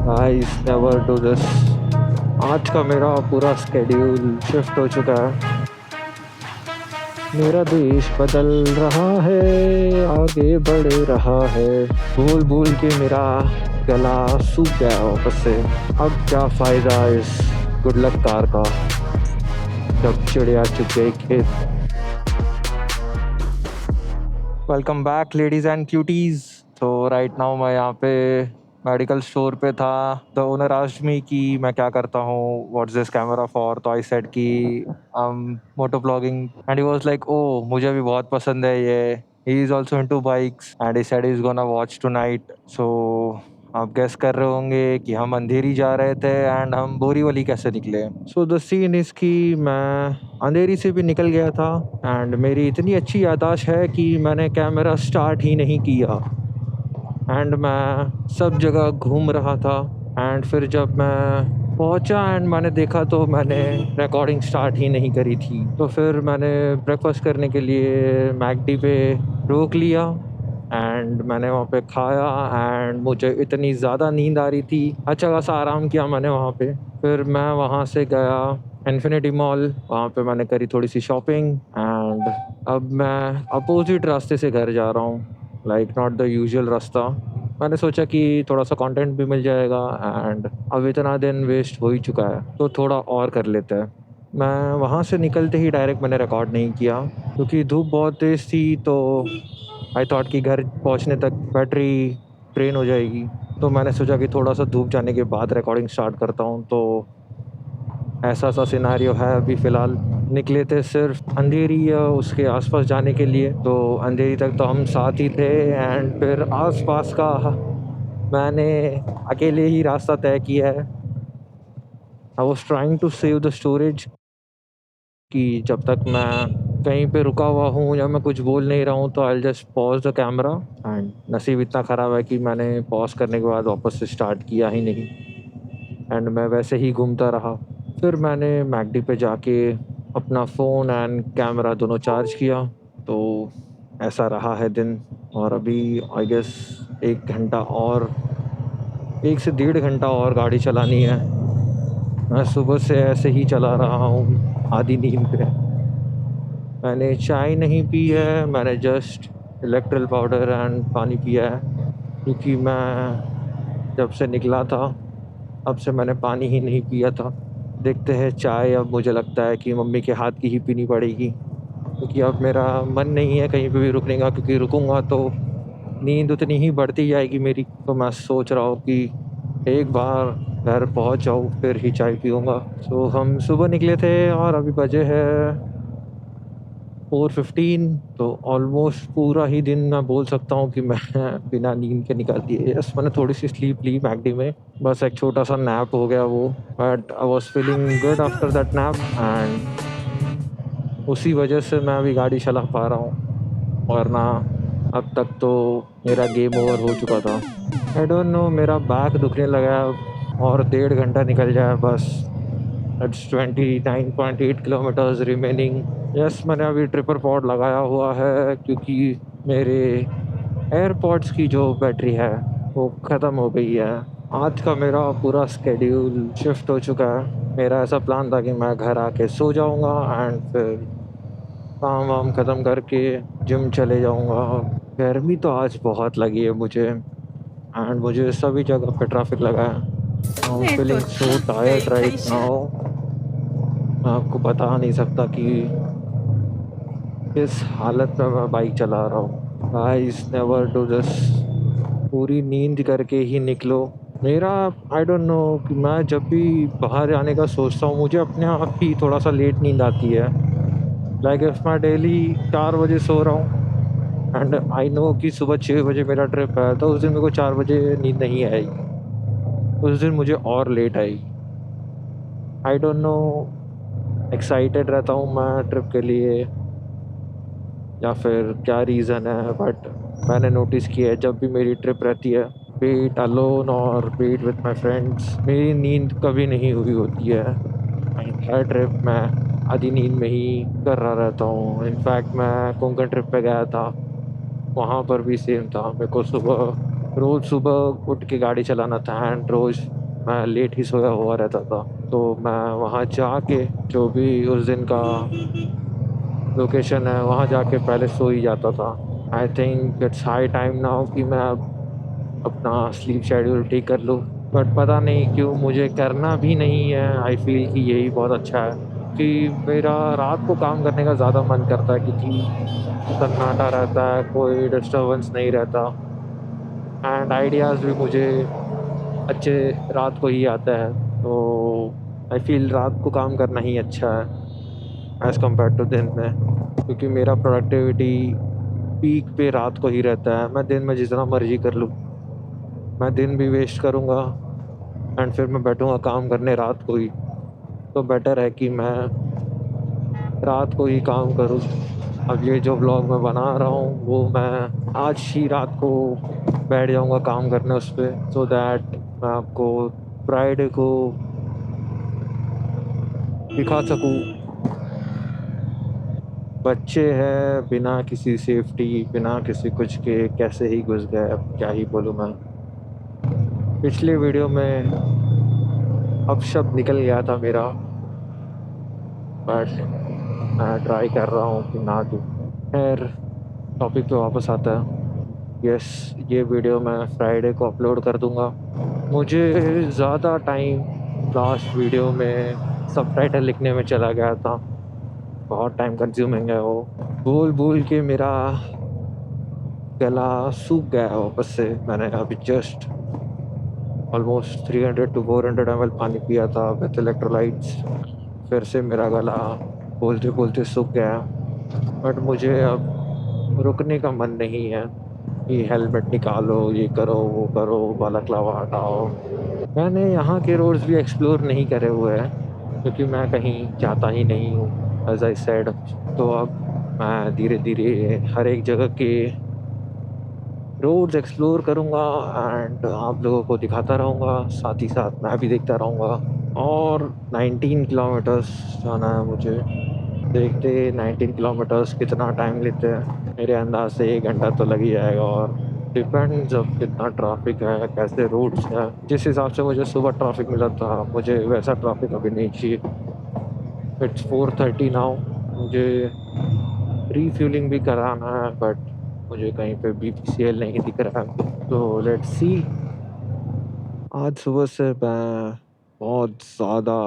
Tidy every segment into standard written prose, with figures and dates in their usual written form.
I never do this. आज का मेरा पूरा स्केड्यूल शिफ्ट हो चुका है। मेरा देश बदल रहा है, आगे बढ़ रहा है। भूल भूल के मेरा गला सूख गया वापस से। अब क्या फायदा इस गुड लक कार का, जब चिड़िया चुग गई खेत। Welcome back ladies and cuties. तो राइट नाउ मैं यहाँ पे मेडिकल स्टोर पे था। द ओनर आस्क्ड मी कि मैं क्या करता हूँ, व्हाट्स दिस कैमरा फॉर। तो आई सेड कि moto blogging and he was like oh मुझे भी बहुत पसंद है ये। He is also into bikes and he said he is gonna watch tonight. So आप गेस कर रहे होंगे कि हम अंधेरी जा रहे थे एंड हम बोरीवली कैसे निकले। सो द सीन इज कि मैं अंधेरी से भी निकल गया था एंड मेरी इतनी अच्छी याददाश्त है कि मैंने कैमरा स्टार्ट ही नहीं किया एंड मैं सब जगह घूम रहा था। एंड फिर जब मैं पहुंचा एंड मैंने देखा तो मैंने रिकॉर्डिंग स्टार्ट ही नहीं करी थी। तो फिर मैंने ब्रेकफास्ट करने के लिए मैकडी पे रोक लिया एंड मैंने वहाँ पे खाया एंड मुझे इतनी ज़्यादा नींद आ रही थी, अच्छा खासा आराम किया मैंने वहाँ पे। फिर मैं वहाँ से गया इन्फिनिटी मॉल, वहाँ पे मैंने करी थोड़ी सी शॉपिंग एंड अब मैं अपोजिट रास्ते से घर जा रहा हूँ, लाइक नॉट द यूजुअल रास्ता। मैंने सोचा कि थोड़ा सा कंटेंट भी मिल जाएगा एंड अब इतना दिन वेस्ट हो ही चुका है तो थोड़ा और कर लेते हैं। मैं वहाँ से निकलते ही डायरेक्ट मैंने रिकॉर्ड नहीं किया क्योंकि धूप बहुत तेज़ थी। तो आई थॉट कि घर पहुँचने तक बैटरी ड्रेन हो जाएगी। तो मैंने सोचा कि थोड़ा सा धूप जाने के बाद रिकॉर्डिंग स्टार्ट करता हूँ। तो ऐसा सा सिनारियो है अभी फ़िलहाल। निकले थे सिर्फ अंधेरी या उसके आसपास जाने के लिए, तो अंधेरी तक तो हम साथ ही थे एंड फिर आसपास का मैंने अकेले ही रास्ता तय किया है। I was trying to save the storage कि जब तक मैं कहीं पे रुका हुआ हूँ या मैं कुछ बोल नहीं रहा हूँ तो I just pause the camera. And नसीब इतना ख़राब है कि मैंने पॉज करने के बाद वापस से स्टार्ट किया ही नहीं एंड मैं वैसे ही घूमता रहा। फिर मैंने मैकडी पे जाके अपना फ़ोन एंड कैमरा दोनों चार्ज किया। तो ऐसा रहा है दिन। और अभी आई गेस 1 घंटा और 1 से 1.5 घंटा और गाड़ी चलानी है। मैं सुबह से ऐसे ही चला रहा हूँ आधी नींद पे। मैंने चाय नहीं पी है, मैंने जस्ट इलेक्ट्रल पाउडर एंड पानी पिया है क्योंकि मैं जब से निकला था अब से मैंने पानी ही नहीं पिया था। देखते हैं चाय, अब मुझे लगता है कि मम्मी के हाथ की ही पीनी पड़ेगी क्योंकि अब मेरा मन नहीं है कहीं पे भी रुकने का, क्योंकि रुकूंगा तो नींद उतनी ही बढ़ती जाएगी मेरी। तो मैं सोच रहा हूँ कि एक बार घर पहुँच जाऊँ फिर ही चाय पीऊँगा। तो हम सुबह निकले थे और अभी बजे है 4:15। तो ऑलमोस्ट पूरा ही दिन मैं बोल सकता हूँ कि मैं बिना नींद के निकाल दिए। यस, मैंने थोड़ी सी स्लीप ली मैकडी में, बस एक छोटा सा नैप हो गया वो, but I was feeling good after that nap and उसी वजह से मैं अभी गाड़ी चला पा रहा हूँ, वरना अब तक तो मेरा गेम ओवर हो चुका था। आई डोंट नो, मेरा बैक दुखने लगा है और 1.5 घंटा निकल जाए बस। It's 29.8 kilometres remaining. यस, मैंने अभी ट्रिपर पॉड लगाया हुआ है क्योंकि मेरे एयरपॉड्स की जो बैटरी है वो ख़त्म हो गई है। आज का मेरा पूरा स्केड्यूल शिफ्ट हो चुका है। मेरा ऐसा प्लान था कि मैं घर आके सो जाऊंगा एंड फिर काम वाम ख़त्म करके जिम चले जाऊंगा। गर्मी तो आज बहुत लगी है मुझे एंड मुझे सभी जगह पे ट्रैफिक लगा है। I am feeling so tired right now. मैं आपको बता नहीं सकता कि किस हालत में मैं बाइक चला रहा हूँ। Guys never do this. पूरी नींद करके ही निकलो। मेरा आई डोंट नो कि मैं जब भी बाहर जाने का सोचता हूँ मुझे अपने आप ही थोड़ा सा लेट नींद आती है। लाइक इफ मैं डेली 4 बजे सो रहा हूँ एंड आई नो कि सुबह 6 बजे मेरा ट्रिप है, तो उस दिन मेरे को 4 बजे नींद नहीं आएगी, उस दिन मुझे और लेट आएगी। आई डोंट नो, एक्साइटेड रहता हूँ मैं ट्रिप के लिए या फिर क्या रीज़न है, बट मैंने नोटिस किया है जब भी मेरी ट्रिप रहती है, बीट अलोन और बीट विद माय फ्रेंड्स, मेरी नींद कभी नहीं हुई होती है एंड हर ट्रिप मैं आधी नींद में ही कर रहा रहता हूँ। इनफैक्ट मैं कोंकण ट्रिप पे गया था, वहाँ पर भी सेम था। मेरे को सुबह रोज़ सुबह उठ के गाड़ी चलाना था एंड रोज़ मैं लेट ही सोया हुआ रहता था। तो मैं वहाँ जाके जो भी उस दिन का लोकेशन है वहाँ जाके पहले सो ही जाता था। I think it's high time now कि मैं अब अपना स्लीप शेड्यूल ठीक कर लूँ। बट पता नहीं क्यों मुझे करना भी नहीं है। आई फ़ील कि यही बहुत अच्छा है कि मेरा रात को काम करने का ज़्यादा मन करता है क्योंकि सन्नाटा रहता है, कोई डिस्टर्बेंस नहीं रहता एंड आइडियाज़ भी मुझे अच्छे रात को ही आता है। तो आई फ़ील रात को काम करना ही अच्छा है एज़ कम्पेयर टू दिन में, क्योंकि मेरा प्रोडक्टिविटी पीक पे रात को ही रहता है। मैं दिन में जितना मर्ज़ी कर लूँ, मैं दिन भी वेस्ट करूँगा एंड फिर मैं बैठूँगा काम करने रात को ही। तो बेटर है कि मैं रात को ही काम करूँ। अब ये जो व्लॉग मैं बना रहा हूँ वो मैं आज ही रात को बैठ जाऊँगा काम करने उस पे, सो दैट मैं आपको फ्राइडे को दिखा सकूँ। बच्चे हैं बिना किसी सेफ्टी, बिना किसी कुछ के कैसे ही घुस गए, अब क्या ही बोलूँ मैं। पिछले वीडियो में अपशब्द निकल गया था मेरा, बट मैं ट्राई कर रहा हूँ कि ना दूँ। खैर, टॉपिक पे वापस आता है। यस, ये वीडियो मैं फ्राइडे को अपलोड कर दूँगा। मुझे ज़्यादा टाइम लास्ट वीडियो में सबटाइटल लिखने में चला गया था। बहुत टाइम कंज्यूमिंग है वो। बोल-बोल के मेरा गला सूख गया है वापस से। मैंने अभी जस्ट ऑलमोस्ट 300 टू 400 ml पानी पिया था विद इलेक्ट्रोलाइट्स। फिर से मेरा गला बोलते-बोलते सूख गया। बट मुझे अब रुकने का मन नहीं है कि हेलमेट निकालो, ये करो, वो करो, बालाक्लावा हटाओ। मैंने यहाँ के रोड्स भी एक्सप्लोर नहीं करे हुए हैं क्योंकि मैं कहीं जाता ही नहीं हूँ एज़ आई सेड। तो अब मैं धीरे-धीरे हर एक जगह के रोड्स एक्सप्लोर करूँगा एंड आप लोगों को दिखाता रहूँगा, साथ ही साथ मैं भी देखता रहूँगा। और 19 किलोमीटर्स जाना है मुझे। देखते 19 किलोमीटर्स कितना टाइम लेते हैं। मेरे अंदाज़ से 1 घंटा तो लग ही जाएगा और डिपेंड्स अब कितना ट्रैफ़िक है, कैसे रूट्स हैं। जिस हिसाब से मुझे सुबह ट्रैफ़िक मिला था, मुझे वैसा ट्रैफ़िक अभी नहीं चाहिए। It's 4:30 now. मुझे रिफ्यूलिंग भी कराना है बट मुझे कहीं पे बीपीसीएल नहीं दिख रहा है। तो लेट्स सी। आज सुबह से मैं बहुत ज़्यादा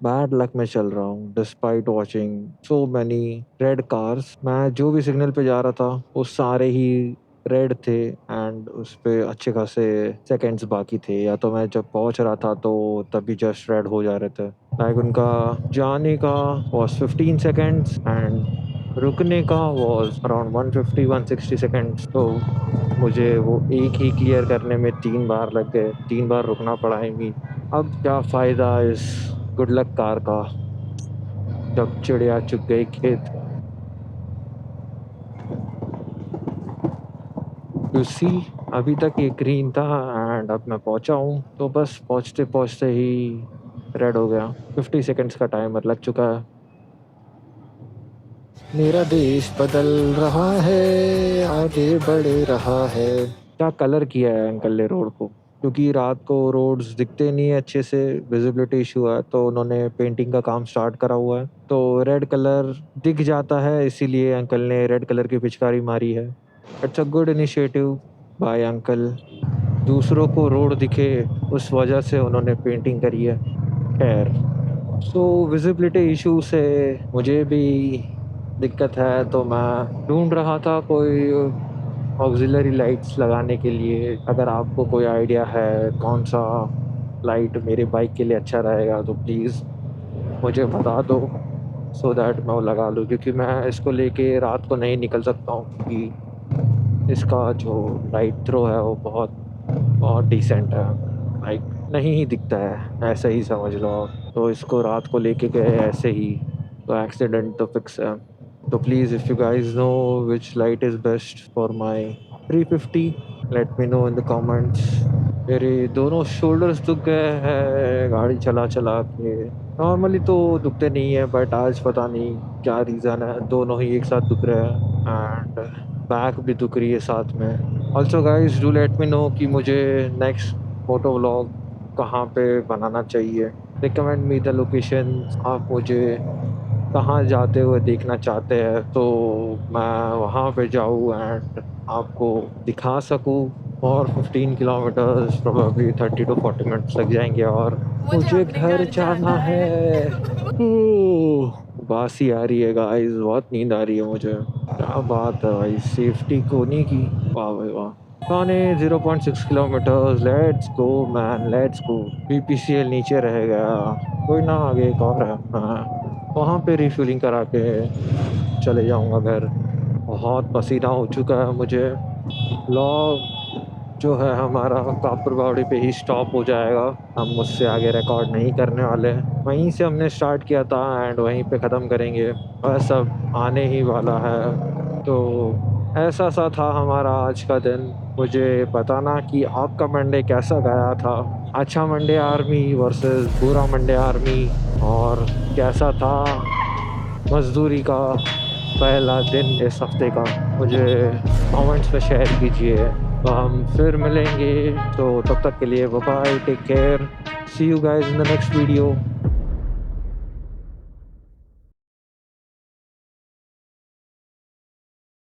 बैड लक में चल रहा हूँ despite watching so many red cars. मैं जो भी सिग्नल पे जा रहा था वो सारे ही रेड थे एंड उस पे अच्छे खासे सेकंड्स बाकी थे, या तो मैं जब पहुंच रहा था तो तभी जस्ट रेड हो जा रहे थे। लाइक उनका जाने का वॉज 15 सेकेंड्स एंड रुकने का वॉज अराउंड 150-160 सेकेंड्स। तो मुझे वो एक ही क्लियर करने में 3 बार लग गए, 3 बार रुकना पड़ा। आई मीन अब क्या फ़ायदा इस गुड लक कार का जब चिड़िया चुग गई खेत। यू सी, अभी तक ये ग्रीन था एंड अब मैं पहुंचा हूँ तो बस पहुंचते-पहुंचते ही रेड हो गया। 50 सेकंड्स का टाइमर लग चुका है। मेरा देश बदल रहा है, आगे बढ़ रहा है। क्या कलर किया है अंकल ने रोड को, क्योंकि रात को रोड्स दिखते नहीं है अच्छे से, विजिबिलिटी इशू है, तो उन्होंने पेंटिंग का काम स्टार्ट करा हुआ है। तो रेड कलर दिख जाता है, इसीलिए अंकल ने रेड कलर की पिचकारी मारी है। It's a good initiative by uncle. दूसरों को रोड दिखे उस वजह से उन्होंने पेंटिंग करी है। खैर, सो विजिबिलिटी इशू से मुझे भी दिक्कत है, तो मैं ढूंढ रहा था कोई ऑक्सिलरी लाइट्स लगाने के लिए। अगर आपको कोई आइडिया है कौन सा लाइट मेरे बाइक के लिए अच्छा रहेगा तो प्लीज़ मुझे बता दो, सो दैट मैं वो लगा लूँ, क्योंकि मैं इसको लेके रात को नहीं निकल सकता हूँ क्योंकि इसका जो लाइट थ्रो है वो बहुत बहुत डिसेंट है। लाइक नहीं ही दिखता है, ऐसे ही समझ लो आप। तो इसको रात को लेके गए ऐसे ही, तो एक्सीडेंट तो फिक्स है। तो please if you guys know which light is best for my 350, let me know in the comments. मेरे दोनों शोल्डर्स दुख गए हैं गाड़ी चला-चला के। नॉर्मली तो दुखते नहीं है बट आज पता नहीं क्या रीज़न है, दोनों ही एक साथ दुख रहे हैं एंड बैक भी दुख रही है साथ में। Also guys do let me know कि मुझे नेक्स्ट फोटो व्लॉग कहाँ पे बनाना चाहिए। रिकमेंड मी द लोकेशन, आप मुझे कहाँ जाते हुए देखना चाहते हैं तो मैं वहाँ पे जाऊँ एंड आपको दिखा सकूँ। और 15 किलोमीटर्स प्रोबेबली 30 to 40 मिनट्स लग जाएंगे और मुझे घर जाना है। बासी आ रही है गाइस, बहुत नींद आ रही है मुझे। क्या बात है भाई, सेफ्टी कोनी की। वाह भाई वाह। कौने 0.6 kilometres, let's go man, let's go. BPCL नीचे रह गया, कोई ना, आगे एक और है। हाँ, वहाँ पे रिफिलिंग करा के चले जाऊँगा घर। बहुत पसीना हो चुका है मुझे। व्लॉग जो है हमारा कापुर बावड़ी पे ही स्टॉप हो जाएगा। हम मुझसे आगे रिकॉर्ड नहीं करने वाले। वहीं से हमने स्टार्ट किया था एंड वहीं पे ख़त्म करेंगे। वह सब आने ही वाला है। तो ऐसा सा था हमारा आज का दिन। मुझे बताना कि आपका मंडे कैसा गया था। अच्छा मंडे आर्मी वर्सेस बुरा मंडे आर्मी, और कैसा था मजदूरी का पहला दिन इस हफ्ते का, मुझे कमेंट्स में शेयर कीजिए। तो हम फिर मिलेंगे, तो तब तक के लिए bye bye, take care, see you guys in the next video.